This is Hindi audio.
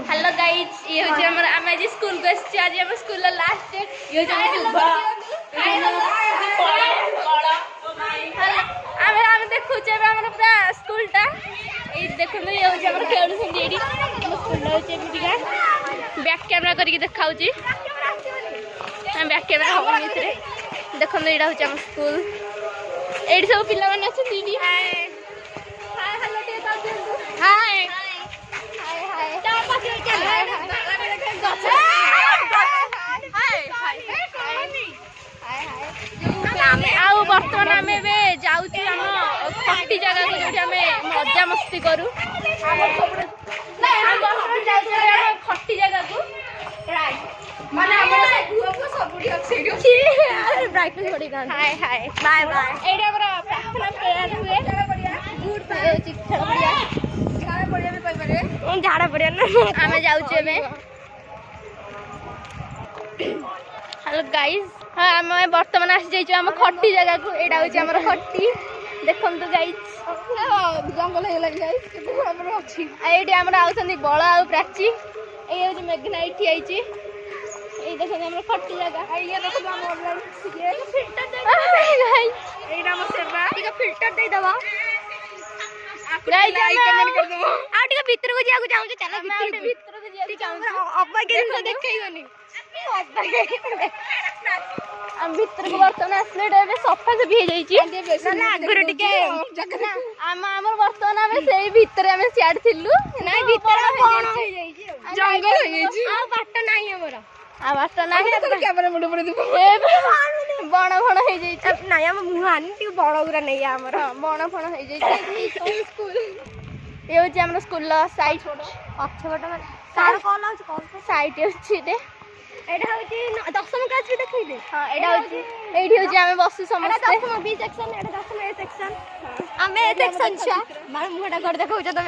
हेलो गाइस ये हो जे हमर हम आज स्कूल को आछि आज हम स्कूल लास्ट डे ये हो जे हम देखु जे हमर पूरा स्कूल टा ए देखु ये हो जे हमर खेलु संदी एडी स्कूल हो जे बिटिका बैक कैमरा करके देखाउ छी हम बैक कैमरा हो मित्रे देखु एडा हो जे हम स्कूल एडी सब पिला माने अछि दीदी हाय हाय हेलो टे का हाय बर्तमान आम जाऊँ खटी जगह को जो मजा मस्ती करूँ खटी जगह को झाड़ा पड़िया आम जाऊँ हेलो गाइज हाँ आम बर्तमान आसी आम खटी जगह को यहाँ हूँ आम खटी देखु गाइज जंगल ये आउे बल आ प्राची ये मेघना ये देखो आम खटी जगह फिल्टर दे दबा भितर को जाऊ चाहूँ चल भितर को बर्तमान आसले सफा सफी हो बर्तमान आम से भितर आम सियाड़ थिलु जंगल बाट ना बाट ना बण फण हो ना मुह आनी बड़ गुरा नहीं आमर बण फण हो ये हूँ स्कूल साइड पछपट साइड अच्छे दशम क्लास भी देखते हाँ यहाँ हूँ बसु समस्त बी सेक्शन दशम ए सेक्शन आम ए सेक्शन छुआ मुहटा कर देखा तुम